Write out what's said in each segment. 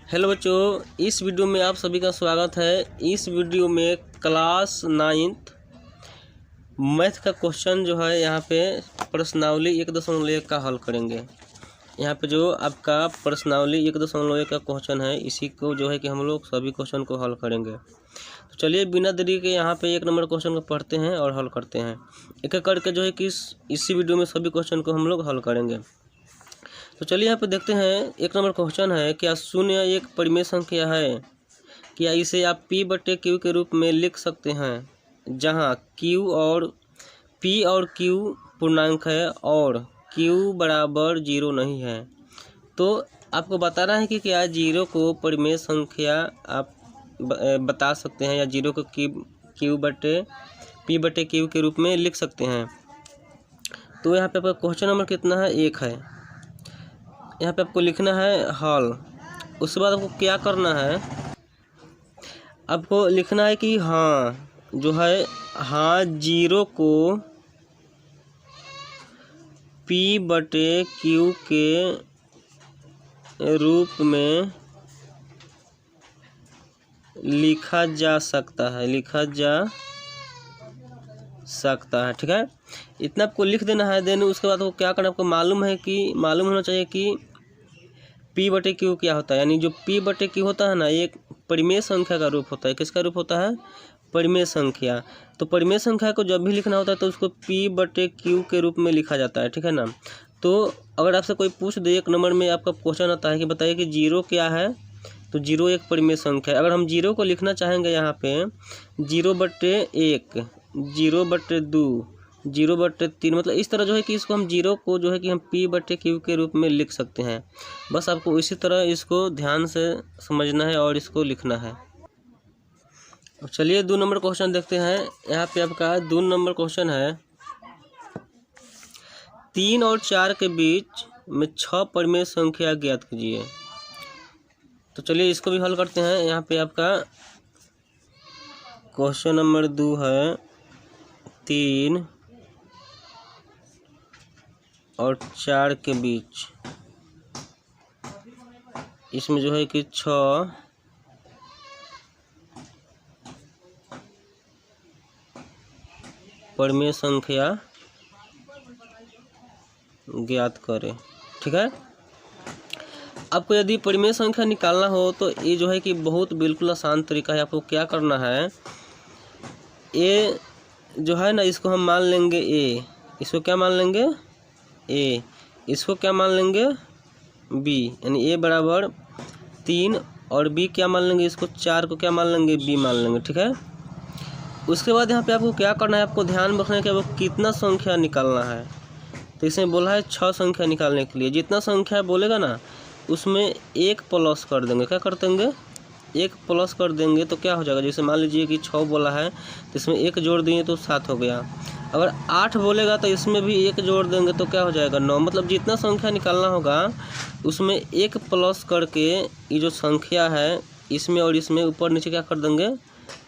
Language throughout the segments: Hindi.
हेलो बच्चों, इस वीडियो में आप सभी का स्वागत है। इस वीडियो में क्लास 9th मैथ का क्वेश्चन जो है यहाँ पे प्रश्नावली 1.1 का हल करेंगे। यहाँ पे जो आपका प्रश्नावली 1.1 का क्वेश्चन है, इसी को जो है कि हम लोग सभी क्वेश्चन को हल करेंगे। तो चलिए बिना देरी के यहाँ पे 1 नंबर क्वेश्चन को पढ़ते हैं और हल करते हैं। एक एक करके जो है कि इसी वीडियो में सभी क्वेश्चन को हम लोग हल करेंगे। तो चलिए यहाँ पे देखते हैं। 1 नंबर क्वेश्चन है, क्या शून्य एक परिमेय संख्या है? क्या इसे आप P/Q के रूप में लिख सकते हैं, जहाँ Q और P और Q पूर्णांक है और Q बराबर 0 नहीं है। तो आपको बताना है कि क्या 0 को परिमेय संख्या आप बता सकते हैं या 0 को P/Q के रूप में लिख सकते हैं। तो यहाँ पे आपका क्वेश्चन नंबर कितना है? 1 है। यहाँ पे आपको लिखना है हल। उसके बाद आपको क्या करना है? आपको लिखना है कि जो है 0 को P/Q के रूप में लिखा जा सकता है, ठीक है। इतना आपको लिख देना है। देन उसके बाद आपको क्या करना, आपको मालूम होना चाहिए कि P/Q क्या होता है। यानी जो P/Q होता है ना, एक परिमेय संख्या का रूप होता है। किसका रूप होता है? परिमेय संख्या। तो परिमेय संख्या को जब भी लिखना होता है तो उसको P/Q के रूप में लिखा जाता है, ठीक है ना। तो अगर आपसे कोई पूछ दे, 1 नंबर में आपका क्वेश्चन आता है कि बताइए कि 0 क्या है, तो 0 एक परिमेय संख्या है। अगर हम 0 को लिखना चाहेंगे यहाँ पे 0/1, 0/2, 0/3, मतलब इस तरह जो है कि इसको हम 0 को जो है कि हम P/Q के रूप में लिख सकते हैं। बस आपको इसी तरह इसको ध्यान से समझना है और इसको लिखना है। अब चलिए 2 नंबर क्वेश्चन देखते हैं। यहाँ पे आपका 2 नंबर क्वेश्चन है, 3 और 4 के बीच में 6 परिमेय संख्या ज्ञात कीजिए। तो चलिए इसको भी हल करते हैं। यहाँ पे आपका क्वेश्चन नंबर 2 है, 3 और 4 के बीच, इसमें जो है कि 6 परिमेय संख्या ज्ञात करें, ठीक है। आपको यदि परिमेय संख्या निकालना हो तो ये जो है कि बहुत बिल्कुल आसान तरीका है। आपको क्या करना है, ये जो है ना, इसको हम मान लेंगे A। इसको क्या मान लेंगे? A। इसको क्या मान लेंगे? B। यानी A बराबर 3 और B क्या मान लेंगे? इसको 4 को क्या मान लेंगे? B मान लेंगे, ठीक है। उसके बाद यहाँ पे आपको क्या करना है, आपको ध्यान रखना है कि आपको कितना संख्या निकालना है। तो इसमें बोला है 6 संख्या निकालने के लिए। जितना संख्या बोलेगा ना उसमें 1 प्लस कर देंगे। क्या कर देंगे? 1 प्लस कर देंगे। तो क्या हो जाएगा, जैसे मान लीजिए कि 6 बोला है तो इसमें 1 जोड़ दिए तो 7 हो गया। अगर 8 बोलेगा तो इसमें भी 1 जोड़ देंगे तो क्या हो जाएगा? 9। मतलब जितना संख्या निकालना होगा उसमें 1 प्लस करके ये जो संख्या है इसमें और इसमें ऊपर नीचे क्या कर देंगे?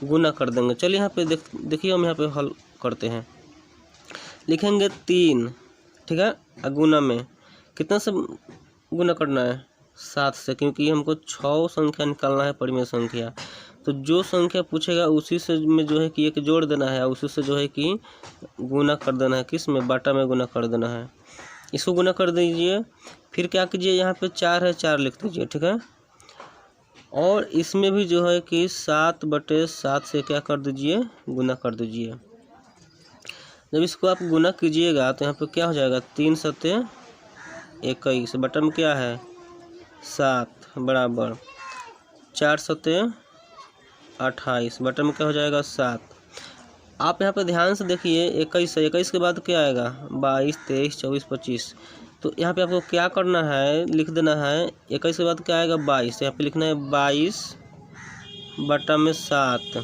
गुना कर देंगे। चलिए यहाँ पे देखिए, हम यहाँ पे हल करते हैं। लिखेंगे 3, ठीक है। गुना में कितना से गुना करना है? 7 से, क्योंकि हमको 6 संख्या निकालना है, परिमेय संख्या। तो जो संख्या पूछेगा उसी से में जो है कि 1 जोड़ देना है, उसी से जो है कि गुना कर देना है। किस में? बाटा में गुना कर देना है। इसको गुना कर दीजिए। फिर क्या कीजिए, यहाँ पे 4 है, 4 लिख दीजिए, ठीक है। और इसमें भी जो है कि 7/7 से क्या कर दीजिए? गुना कर दीजिए। जब इसको आप गुना कीजिएगा तो यहाँ पे क्या हो जाएगा? 3 सत्ते 21, बटा में क्या है? 7 बराबर 4 सत्ते 28, बटा में क्या हो जाएगा? 7। आप यहाँ पे ध्यान से देखिए, 21 के बाद क्या आएगा? 22, 23, 24, 25। तो यहाँ पे आपको क्या करना है, लिख देना है 21 के बाद क्या आएगा? 22। यहाँ पे लिखना है 22/7।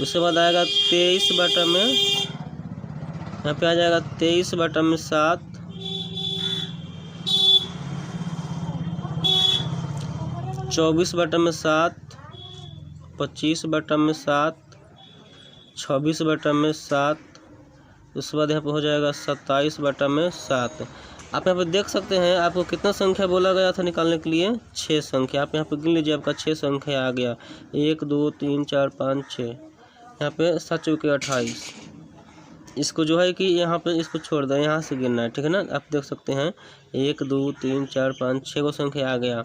उसके बाद आएगा 23/, यहाँ पे आ जाएगा 23/7, 24/7, 25/7, 26/7। उसके बाद यहाँ पे हो जाएगा 27/7। आप यहाँ पे देख सकते हैं आपको कितना संख्या बोला गया था निकालने के लिए, 6 संख्या। आप यहाँ पे गिन लीजिए, आपका 6 संख्या आ गया, 1 2 3 4 5 6। यहाँ पे 7 चौके 28। इसको जो है कि यहाँ पे इसको छोड़ दें, यहाँ से गिनना है, ठीक है ना। आप देख सकते हैं 1 2 3 4 5 6 को संख्या आ गया।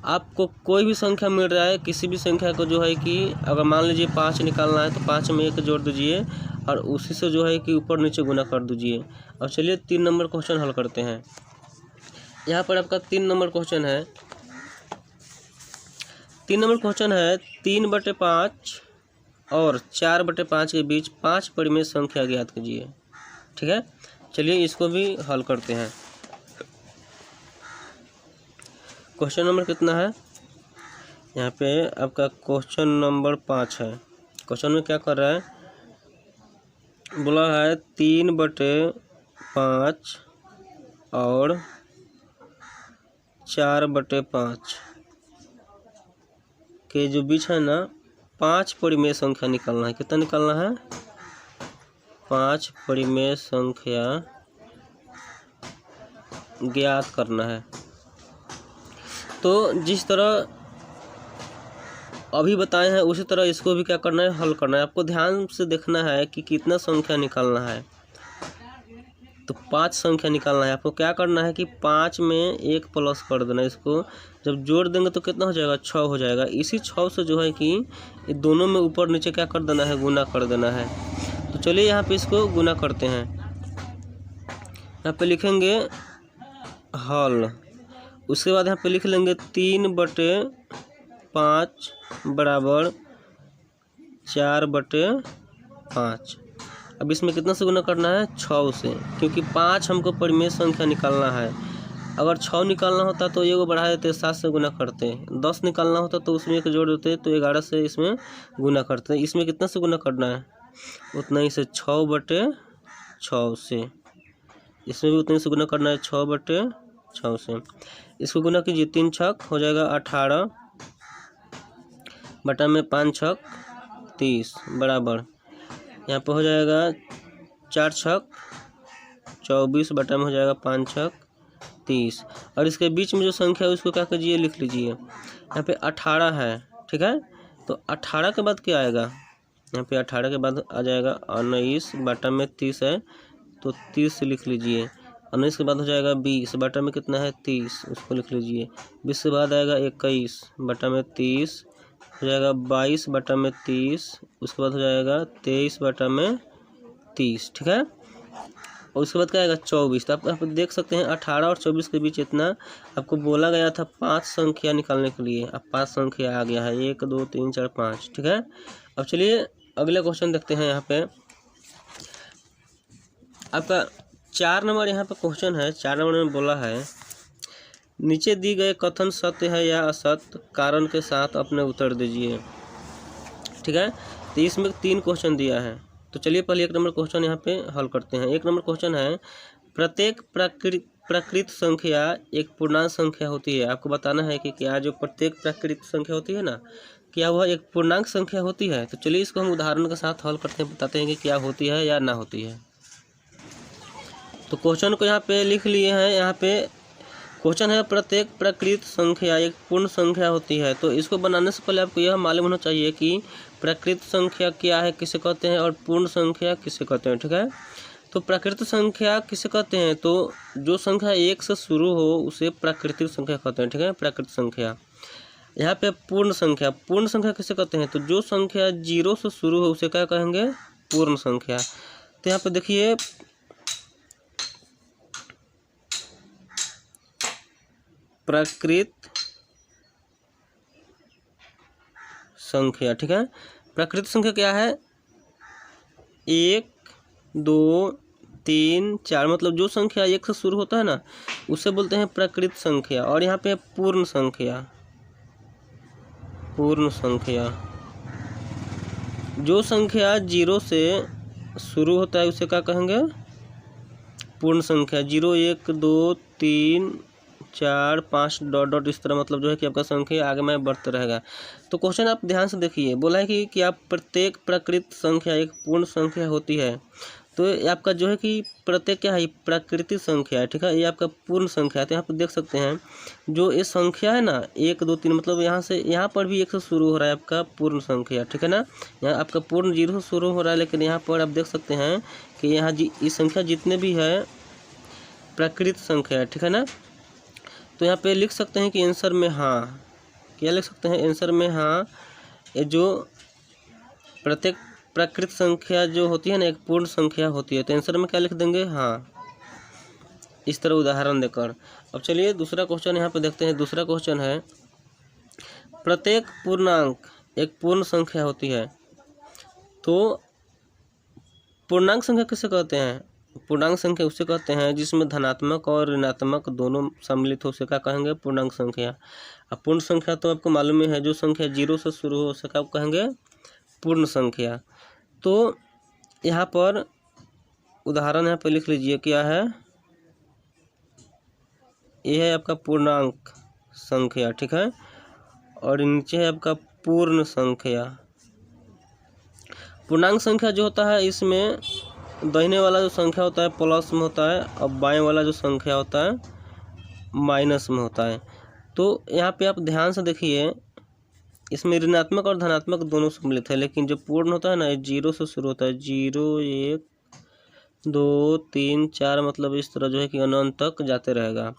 आपको कोई भी संख्या मिल रहा है, किसी भी संख्या को जो है कि अगर मान लीजिए 5 निकालना है तो 5 में 1 जोड़ दीजिए और उसी से जो है कि ऊपर नीचे गुना कर दीजिए। अब चलिए 3 नंबर क्वेश्चन हल करते हैं। यहाँ पर आपका 3 नंबर क्वेश्चन है। 3 नंबर क्वेश्चन है 3/5 और 4/5 के बीच 5 परिमेय संख्या ज्ञात कीजिए, ठीक है। चलिए इसको भी हल करते हैं। क्वेश्चन नंबर कितना है, यहाँ पे आपका क्वेश्चन नंबर 5 है। क्वेश्चन में क्या कर रहा है, बोला है 3/5 और 4/5 के जो बीच है ना 5 परिमेय संख्या निकालना है। कितना निकालना है, 5 परिमेय संख्या ज्ञात करना है। तो जिस तरह अभी बताए हैं उसी तरह इसको भी क्या करना है, हल करना है। आपको ध्यान से देखना है कि कितना संख्या निकालना है। तो 5 संख्या निकालना है। आपको क्या करना है कि 5 में 1 प्लस कर देना। इसको जब जोड़ देंगे तो कितना हो जाएगा, 6 हो जाएगा। इसी 6 से जो है कि ये दोनों में ऊपर नीचे क्या कर देना है, गुना कर देना है। तो चलिए यहाँ पे इसको गुना करते हैं। यहाँ पे लिखेंगे हल, उसके बाद यहाँ पे लिख लेंगे 3/5 बराबर 4/5। अब इसमें कितना से गुना करना है, 6 से, क्योंकि 5 हमको परिमेय संख्या निकालना है। अगर 6 निकालना होता तो ये को बढ़ा देते, 7 से गुना करते। 10 निकालना होता तो उसमें 1 जोड़ देते तो 11 से इसमें गुना करते। इसमें कितना से गुना करना है, उतना ही से 6/6 से। इसमें भी उतने से गुना करना है, 6/6 से। इसको गुना कीजिए, 3 छक हो जाएगा 18 बटा में 5 छक 30 बराबर, यहाँ पे हो जाएगा 4 छक 24 बटा में हो जाएगा 5 छक 30। और इसके बीच में जो संख्या है उसको क्या कीजिए, लिख लीजिए। यहाँ पे 18 है, ठीक है। तो 18 के बाद क्या आएगा, यहाँ पे 18 के बाद आ जाएगा 19 बटा में 30 है तो 30 से लिख लीजिए। 19 के बाद हो जाएगा 20 बटा में कितना है, 30, उसको लिख लीजिए। 20 के बाद आएगा 21 बटा में 30 हो जाएगा 22 बटा में 30, उसके बाद हो जाएगा 23 बटा में 30, ठीक है। और उसके बाद क्या आएगा 24। तो आप देख सकते हैं 18 और 24 के बीच इतना आपको बोला गया था 5 संख्या निकालने के लिए। अब 5 संख्या आ गया है, 1 2 3 4 5, ठीक है। अब चलिए अगले क्वेश्चन देखते हैं। यहाँ पे आपका 4 नंबर यहाँ पे क्वेश्चन है। 4 नंबर में बोला है नीचे दी गए कथन सत्य है या असत्य, कारण के साथ अपने उत्तर दीजिए, ठीक है। तो इसमें 3 क्वेश्चन दिया है। तो चलिए पहले 1 नंबर क्वेश्चन यहाँ पे हल करते हैं। 1 नंबर क्वेश्चन है प्रत्येक प्राकृत संख्या एक पूर्णांक संख्या होती है। आपको बताना है कि क्या जो प्रत्येक प्राकृत संख्या होती है ना, क्या वह एक पूर्णांक संख्या होती है। तो चलिए इसको हम उदाहरण के साथ हल करते हैं, बताते हैं कि क्या होती है या ना होती है। तो क्वेश्चन को यहाँ पे लिख लिए हैं। यहाँ पे क्वेश्चन है प्रत्येक प्राकृत संख्या एक पूर्ण संख्या होती है। तो इसको बनाने से पहले आपको यह मालूम होना चाहिए कि प्राकृत संख्या क्या है, किसे कहते हैं, और पूर्ण संख्या किसे कहते हैं, ठीक है। तो प्राकृत संख्या किसे कहते हैं, तो जो संख्या 1 से शुरू हो उसे प्राकृतिक संख्या कहते हैं, ठीक है, प्राकृत संख्या। यहाँ पे पूर्ण संख्या किसे कहते हैं, तो जो संख्या 0 से शुरू हो उसे क्या कहेंगे, पूर्ण संख्या। तो यहाँ पे देखिए प्राकृत संख्या, ठीक है। प्राकृत संख्या क्या है, 1 2 3 4, मतलब जो संख्या 1 से शुरू होता है ना उसे बोलते हैं प्राकृत संख्या। और यहाँ पे पूर्ण संख्या जो संख्या 0 से शुरू होता है उसे क्या कहेंगे, पूर्ण संख्या। 0 1 2 3 4 5 डॉट डॉट इस तरह, मतलब जो है कि आपका संख्या आगे में बढ़ते रहेगा। तो क्वेश्चन आप ध्यान से देखिए, बोला है कि क्या प्रत्येक प्राकृत संख्या एक पूर्ण संख्या होती है। तो ये आपका जो है कि प्रत्येक क्या है, प्राकृतिक संख्या है, ठीक है। ये आपका पूर्ण संख्या है। तो यहाँ पर देख सकते हैं जो ये संख्या है ना 1 2 3, मतलब यहाँ से यहाँ पर भी 1 से शुरू हो रहा है आपका पूर्ण संख्या, ठीक है ना। यहाँ आपका पूर्ण 0 से शुरू हो रहा है, लेकिन यहाँ पर आप देख सकते हैं कि यहाँ ये संख्या जितने भी है प्राकृतिक संख्या है, ठीक है ना। तो यहाँ पे लिख सकते हैं कि आंसर में हाँ, क्या लिख सकते हैं आंसर में हाँ, ये जो प्रत्येक प्राकृतिक संख्या जो होती है ना एक पूर्ण संख्या होती है। तो आंसर में क्या लिख देंगे हाँ, इस तरह उदाहरण देकर। अब चलिए दूसरा क्वेश्चन यहाँ पे देखते हैं। दूसरा क्वेश्चन है प्रत्येक पूर्णांक एक पूर्ण संख्या होती है। तो पूर्णांक संख्या किसे कहते हैं? पूर्णांक संख्या उसे कहते हैं जिसमें धनात्मक और ऋणात्मक दोनों सम्मिलित हो, उसे क्या कहेंगे पूर्णांक संख्या। अब पूर्ण संख्या तो आपको मालूम ही है, जो संख्या 0 से शुरू हो उसे क्या कहेंगे पूर्ण संख्या। तो यहाँ पर उदाहरण यहाँ पर लिख लीजिए, क्या है, ये है आपका पूर्णांक संख्या, ठीक है। और नीचे है आपका पूर्ण संख्या। पूर्णांक संख्या जो होता है इसमें दाहिने वाला जो संख्या होता है प्लस में होता है, और बाएं वाला जो संख्या होता है माइनस में होता है। तो यहाँ पे आप ध्यान से देखिए, इसमें ऋणात्मक और धनात्मक दोनों सम्मिलित है, लेकिन जो पूर्ण होता है ना 0 से शुरू होता है, 0 1 2 3 4, मतलब इस तरह जो है कि अनंत तक जाते रहेगा।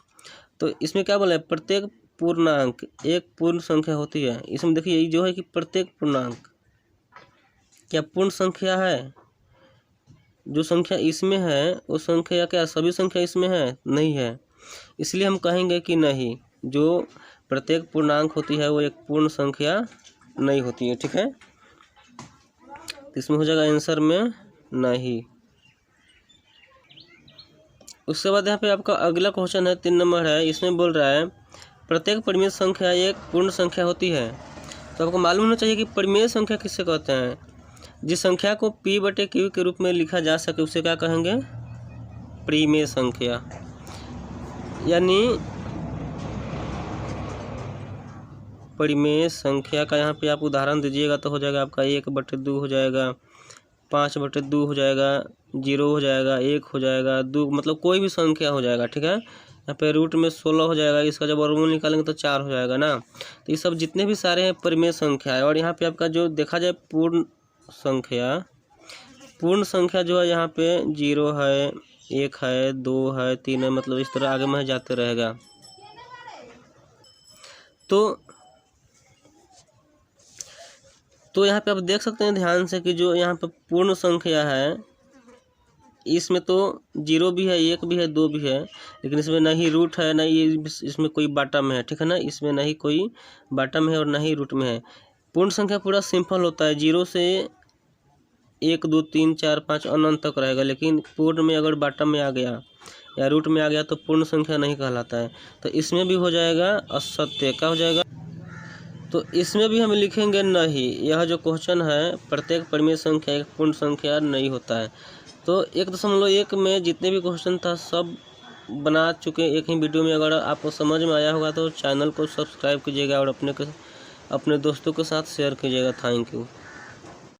तो इसमें क्या बोला है, प्रत्येक पूर्णांक एक पूर्ण संख्या होती है। इसमें देखिए जो है कि प्रत्येक पूर्णांक क्या पूर्ण संख्या है? जो संख्या इसमें है वो संख्या क्या सभी संख्या इसमें है? नहीं है। इसलिए हम कहेंगे कि नहीं, जो प्रत्येक पूर्णांक होती है वो एक पूर्ण संख्या नहीं होती है, ठीक है। इसमें हो जाएगा आंसर में नहीं। उसके बाद यहाँ पे आपका अगला क्वेश्चन है 3 नंबर है। इसमें बोल रहा है प्रत्येक परिमेय संख्या एक पूर्ण संख्या होती है। तो आपको मालूम होना चाहिए कि परिमेय संख्या किससे कहते हैं। जिस संख्या को P/Q के रूप में लिखा जा सके उसे क्या कहेंगे परिमेय संख्या। यानी परिमेय संख्या का यहाँ पे आप उदाहरण दीजिएगा तो हो जाएगा आपका 1/2 हो जाएगा, 5/2 हो जाएगा, 0 हो जाएगा, 1 हो जाएगा, 2, मतलब कोई भी संख्या हो जाएगा, ठीक है। यहाँ पे रूट में 16 हो जाएगा, इसका जब वर्गमूल निकालेंगे तो 4 हो जाएगा ना। तो ये सब जितने भी सारे हैं परिमेय संख्या है। और यहाँ पे आपका जो देखा जाए पूर्ण संख्या जो है यहाँ पे 0 है, 1 है, 2 है, 3 है, मतलब इस तरह आगे में जाते रहेगा। तो यहाँ पे आप देख सकते हैं ध्यान से कि जो यहाँ पे पूर्ण संख्या है इसमें तो 0 भी है, 1 भी है, 2 भी है, लेकिन इसमें ना ही रूट है, ना ही इसमें कोई बॉटम है, ठीक है ना। इसमें ना ही कोई बॉटम है और ना ही रूट में है। पूर्ण संख्या पूरा सिंपल होता है, 0 से 1 2 3 4 5 अनंत तक रहेगा। लेकिन पूर्ण में अगर बॉटम में आ गया या रूट में आ गया तो पूर्ण संख्या नहीं कहलाता है। तो इसमें भी हो जाएगा असत्य, क्या हो जाएगा। तो इसमें भी हम लिखेंगे नहीं। यह जो क्वेश्चन है प्रत्येक परिमेय संख्या एक पूर्ण संख्या नहीं होता है। तो 1.1 में जितने भी क्वेश्चन था सब बना चुके एक ही वीडियो में। अगर आपको समझ में आया होगा तो चैनल को सब्सक्राइब कीजिएगा और अपने दोस्तों के साथ शेयर कीजिएगा। Thank you.